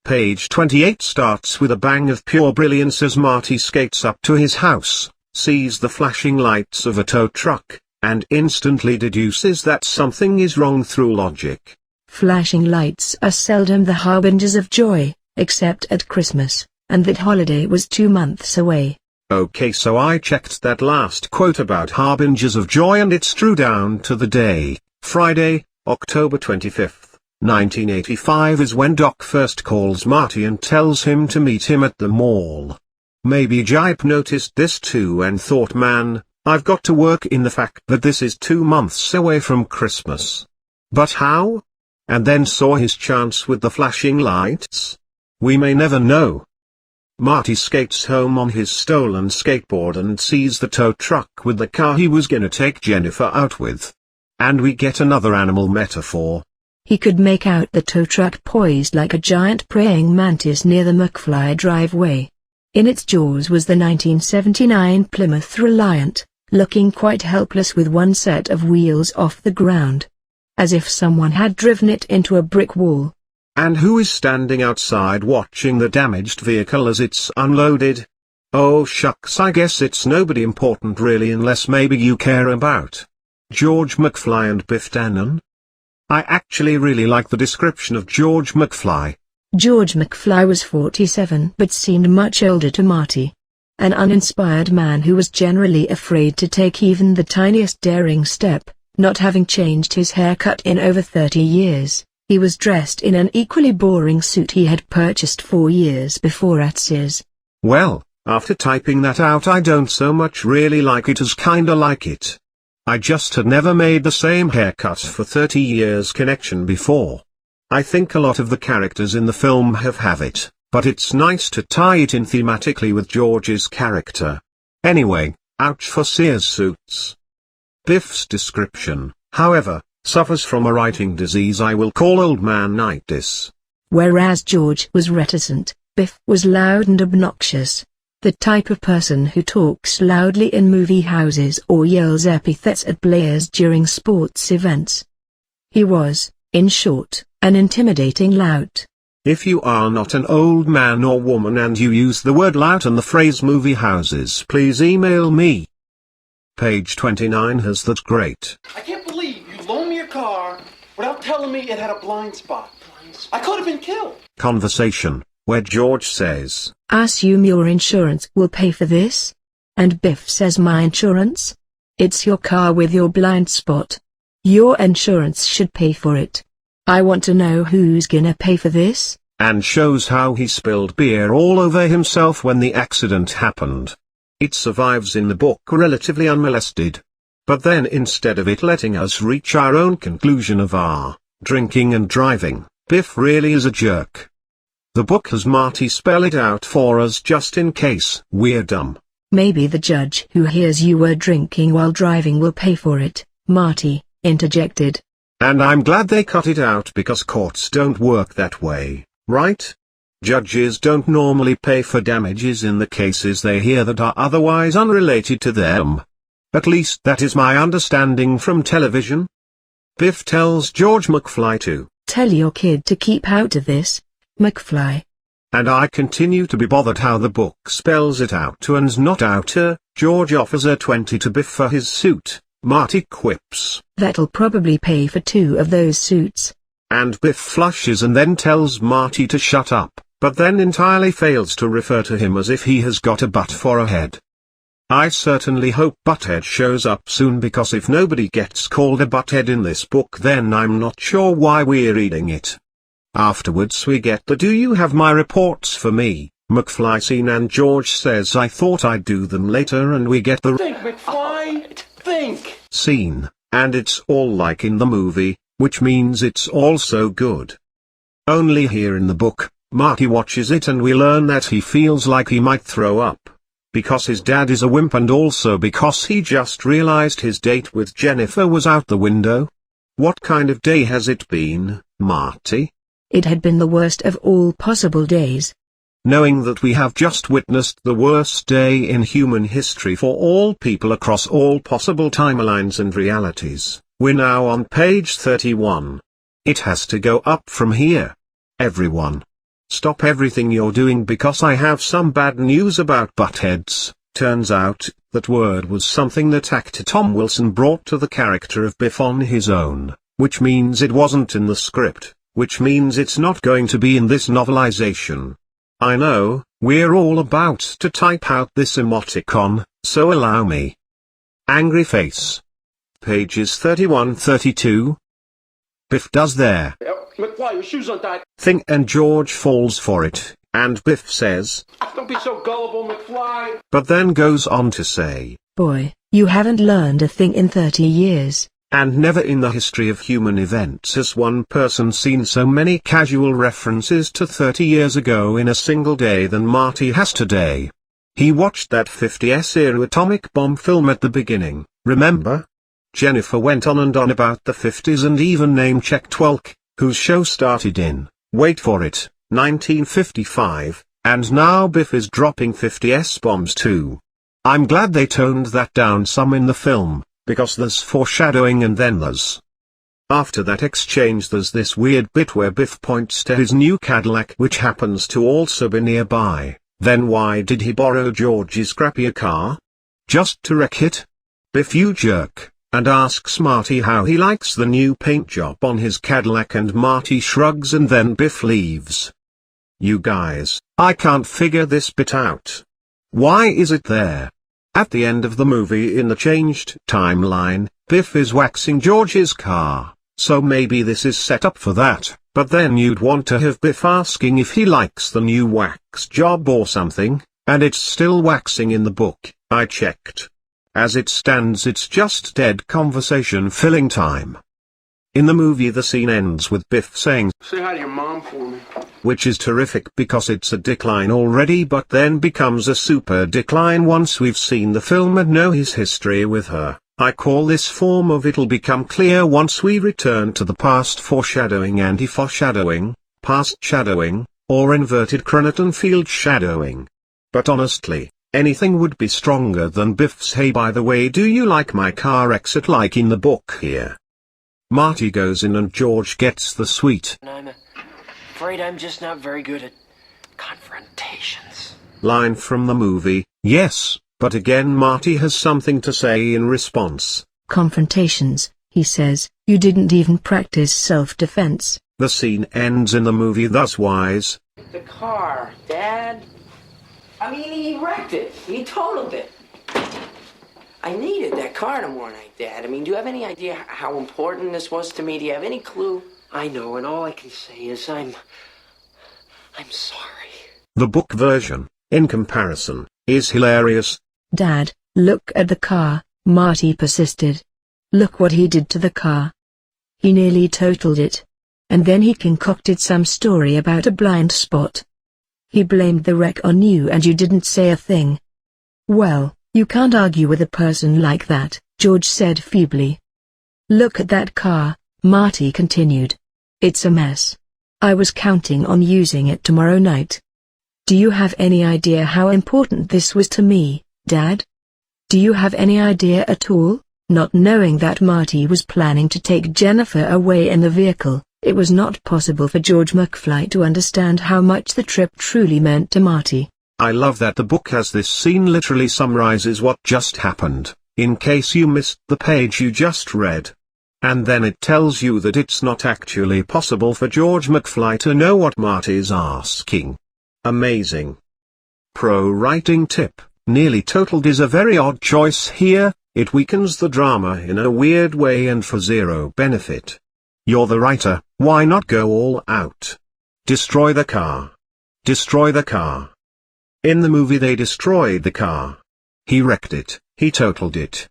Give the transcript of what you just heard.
Page 28 starts with a bang of pure brilliance as Marty skates up to his house, sees the flashing lights of a tow truck, and instantly deduces that something is wrong through logic. Flashing lights are seldom the harbingers of joy, except at Christmas, and that holiday was 2 months away. Okay, so I checked that last quote about harbingers of joy and it's true down to the day. Friday, October 25th, 1985 is when Doc first calls Marty and tells him to meet him at the mall. Maybe Gipe noticed this too and thought, man, I've got to work in the fact that this is 2 months away from Christmas. But how? And then saw his chance with the flashing lights? We may never know. Marty skates home on his stolen skateboard and sees the tow truck with the car he was gonna take Jennifer out with. And we get another animal metaphor. He could make out the tow truck poised like a giant praying mantis near the McFly driveway. In its jaws was the 1979 Plymouth Reliant, looking quite helpless with one set of wheels off the ground. As if someone had driven it into a brick wall. And who is standing outside watching the damaged vehicle as it's unloaded? Oh shucks, I guess it's nobody important really, unless maybe you care about George McFly and Biff Tannen. I actually really like the description of George McFly. George McFly was 47 but seemed much older to Marty. An uninspired man who was generally afraid to take even the tiniest daring step, not having changed his haircut in over 30 years. He was dressed in an equally boring suit he had purchased 4 years before at Sears. Well, after typing that out, I don't so much really like it as kinda like it. I just had never made the same haircut for 30 years connection before. I think a lot of the characters in the film have it, but it's nice to tie it in thematically with George's character. Anyway, ouch for Sears suits. Biff's description, however, suffers from a writing disease I will call old man-itis. Whereas George was reticent, Biff was loud and obnoxious. The type of person who talks loudly in movie houses or yells epithets at players during sports events. He was, in short, an intimidating lout. If you are not an old man or woman and you use the word lout and the phrase movie houses, please email me. Page 29 has that great. I can't believe you loaned me your car without telling me it had a blind spot. I could have been killed. Conversation, where George says, "Assume your insurance will pay for this?" And Biff says, "My insurance? It's your car with your blind spot. Your insurance should pay for it. I want to know who's gonna pay for this?" And shows how he spilled beer all over himself when the accident happened. It survives in the book relatively unmolested. But then instead of it letting us reach our own conclusion of drinking and driving, Biff really is a jerk. The book has Marty spell it out for us just in case we're dumb. "Maybe the judge who hears you were drinking while driving will pay for it," Marty interjected. And I'm glad they cut it out because courts don't work that way, right? Judges don't normally pay for damages in the cases they hear that are otherwise unrelated to them. At least that is my understanding from television. Biff tells George McFly to "Tell your kid to keep out of this, McFly." And I continue to be bothered how the book spells it out to and not outer. George offers a 20 to Biff for his suit. Marty quips, "That'll probably pay for 2 of those suits." And Biff flushes and then tells Marty to shut up, but then entirely fails to refer to him as if he has got a butt for a head. I certainly hope Butthead shows up soon, because if nobody gets called a butthead in this book then I'm not sure why we're reading it. Afterwards we get the "Do you have my reports for me, McFly" scene and George says, "I thought I'd do them later," and we get the Think, McFly, think scene, and it's all like in the movie, which means it's also good. Only here in the book, Marty watches it and we learn that he feels like he might throw up. Because his dad is a wimp and also because he just realized his date with Jennifer was out the window. What kind of day has it been, Marty? It had been the worst of all possible days. Knowing that we have just witnessed the worst day in human history for all people across all possible timelines and realities, we're now on page 31. It has to go up from here. Everyone. Stop everything you're doing because I have some bad news about buttheads. Turns out, that word was something that actor Tom Wilson brought to the character of Biff on his own, which means it wasn't in the script, which means it's not going to be in this novelization. I know, we're all about to type out this emoticon, so allow me. Angry face. Pages 31-32. Biff does their McFly, your shoes untied. thing and George falls for it, and Biff says, Don't be so gullible, McFly. but then goes on to say, Boy, you haven't learned a thing in 30 years. and never in the history of human events has one person seen so many casual references to 30 years ago in a single day than Marty has today. He watched that 50s era atomic bomb film at the beginning, remember? Jennifer went on and on about the 50s and even name-checked Twelk, whose show started in, wait for it, 1955, and now Biff is dropping 50s bombs too. I'm glad they toned that down some in the film, because there's foreshadowing and then there's. After that exchange there's this weird bit where Biff points to his new Cadillac which happens to also be nearby. Then why did he borrow George's crappier car? Just to wreck it? Biff, you jerk, and asks Marty how he likes the new paint job on his Cadillac and Marty shrugs and then Biff leaves. You guys, I can't figure this bit out. Why is it there? At the end of the movie in the changed timeline, Biff is waxing George's car, so maybe this is set up for that, but then you'd want to have Biff asking if he likes the new wax job or something, and it's still waxing in the book, I checked. As it stands it's just dead conversation filling time. In the movie the scene ends with Biff saying, Say hi to your mom for me. which is terrific because it's a decline already but then becomes a super decline once we've seen the film and know his history with her. I call this form of it'll become clear once we return to the past foreshadowing, anti-foreshadowing, past shadowing, or inverted Cronenberg field shadowing. But honestly, anything would be stronger than Biff's hey by the way do you like my car exit like in the book here. Marty goes in and George gets the sweet I'm afraid I'm just not very good at confrontations. line from the movie, yes, but again Marty has something to say in response. Confrontations, he says, you didn't even practice self-defense. The scene ends in the movie thus wise. The car, Dad. I mean, he wrecked it. He totaled it. I needed that car tomorrow night, Dad. I mean, do you have any idea how important this was to me? Do you have any clue? I know, and all I can say is I'm sorry. The book version, in comparison, is hilarious. Dad, look at the car, Marty persisted. Look what he did to the car. He nearly totaled it. And then he concocted some story about a blind spot. He blamed the wreck on you and you didn't say a thing. Well, you can't argue with a person like that, George said feebly. Look at that car, Marty continued. It's a mess. I was counting on using it tomorrow night. Do you have any idea how important this was to me, Dad? Do you have any idea at all? Not knowing that Marty was planning to take Jennifer away in the vehicle, it was not possible for George McFly to understand how much the trip truly meant to Marty. I love that the book as this scene literally summarizes what just happened, in case you missed the page you just read. And then it tells you that it's not actually possible for George McFly to know what Marty's asking. Amazing. Pro writing tip, nearly totaled is a very odd choice here, it weakens the drama in a weird way and for zero benefit. You're the writer, why not go all out? Destroy the car. Destroy the car. In the movie they destroyed the car. He wrecked it, he totaled it,